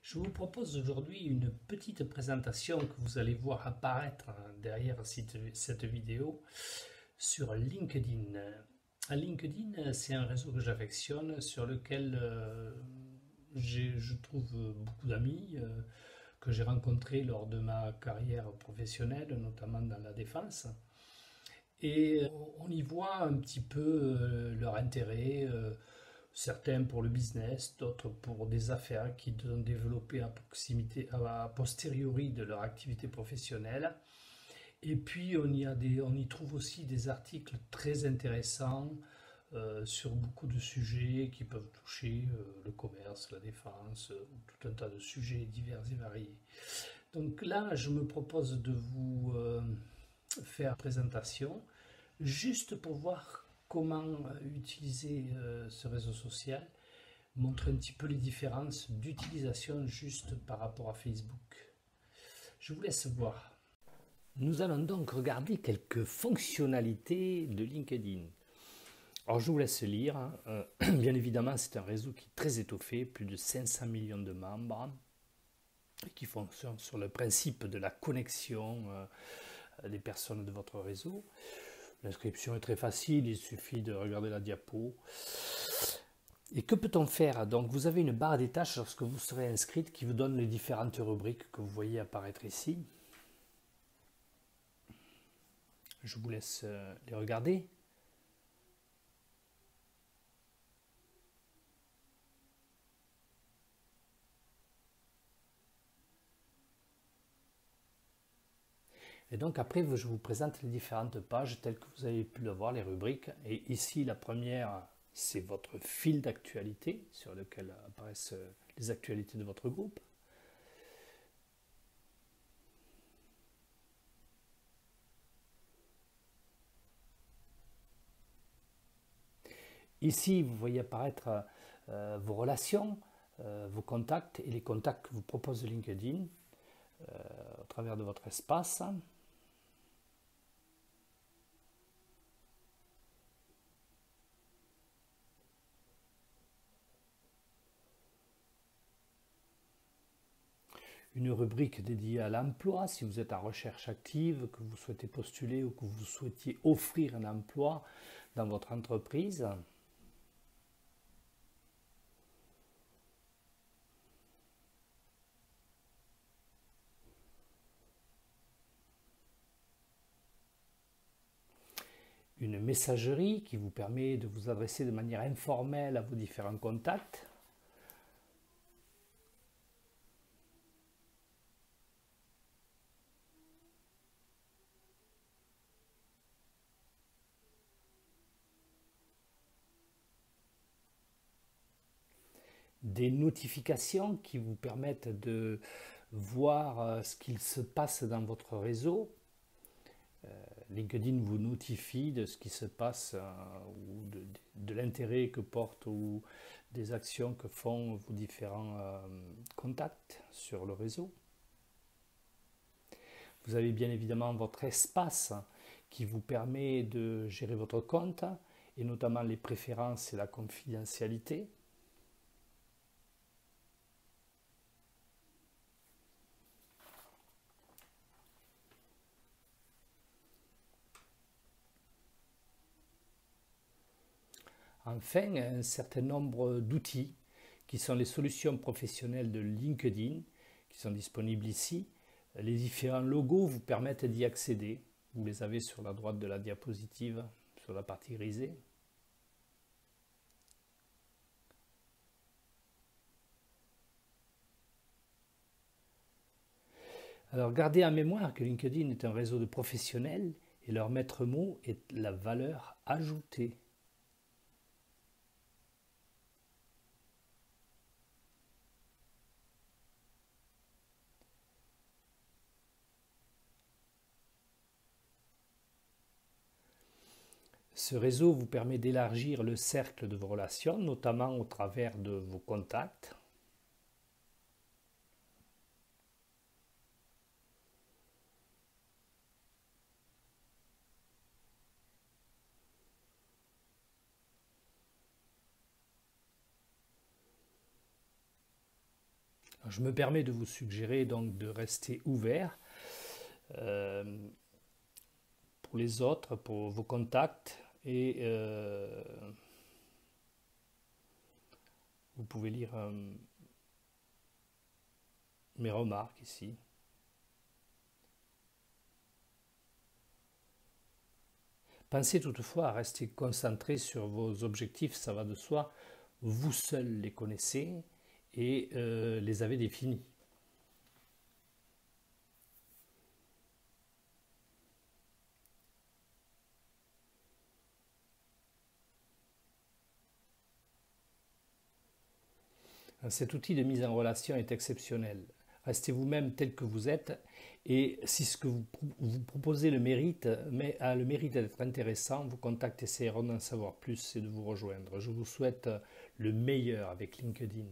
Je vous propose aujourd'hui une petite présentation que vous allez voir apparaître derrière cette vidéo sur LinkedIn. LinkedIn, c'est un réseau que j'affectionne, sur lequel je trouve beaucoup d'amis que j'ai rencontrés lors de ma carrière professionnelle, notamment dans la défense. Et on y voit un petit peu leur intérêt, certains pour le business, d'autres pour des affaires qu'ils ont développées à proximité, à posteriori de leur activité professionnelle. Et puis on y trouve aussi des articles très intéressants sur beaucoup de sujets qui peuvent toucher le commerce, la défense, tout un tas de sujets divers et variés. Donc là, je me propose de vous faire une présentation juste pour voir comment utiliser ce réseau social, montrer un petit peu les différences d'utilisation juste par rapport à Facebook. Je vous laisse voir. Nous allons donc regarder quelques fonctionnalités de LinkedIn. Alors je vous laisse lire. Bien évidemment, c'est un réseau qui est très étoffé, plus de 500 millions de membres, et qui fonctionne sur le principe de la connexion des personnes de votre réseau. L'inscription est très facile, il suffit de regarder la diapo. Et que peut-on faire? Donc vous avez une barre des tâches lorsque vous serez inscrite qui vous donne les différentes rubriques que vous voyez apparaître ici. Je vous laisse les regarder. Et donc après, je vous présente les différentes pages telles que vous avez pu le voir, les rubriques. Et ici, la première, c'est votre fil d'actualité sur lequel apparaissent les actualités de votre groupe. Ici, vous voyez apparaître vos relations, vos contacts et les contacts que vous propose LinkedIn au travers de votre espace. Une rubrique dédiée à l'emploi, si vous êtes en recherche active, que vous souhaitez postuler ou que vous souhaitiez offrir un emploi dans votre entreprise. Une messagerie qui vous permet de vous adresser de manière informelle à vos différents contacts. Des notifications qui vous permettent de voir ce qu'il se passe dans votre réseau. LinkedIn vous notifie de ce qui se passe ou de l'intérêt que portent ou des actions que font vos différents contacts sur le réseau. Vous avez bien évidemment votre espace qui vous permet de gérer votre compte et notamment les préférences et la confidentialité. Enfin, un certain nombre d'outils qui sont les solutions professionnelles de LinkedIn qui sont disponibles ici. Les différents logos vous permettent d'y accéder. Vous les avez sur la droite de la diapositive, sur la partie grisée. Alors gardez en mémoire que LinkedIn est un réseau de professionnels et leur maître mot est la valeur ajoutée. Ce réseau vous permet d'élargir le cercle de vos relations, notamment au travers de vos contacts. Je me permets de vous suggérer donc de rester ouvert pour les autres, pour vos contacts, et vous pouvez lire mes remarques ici. Pensez toutefois à rester concentré sur vos objectifs, ça va de soi. Vous seuls les connaissez et les avez définis. Cet outil de mise en relation est exceptionnel. Restez vous-même tel que vous êtes, et si ce que vous proposez a le mérite d'être intéressant, vos contacts essaieront d'en savoir plus et de vous rejoindre. Je vous souhaite le meilleur avec LinkedIn.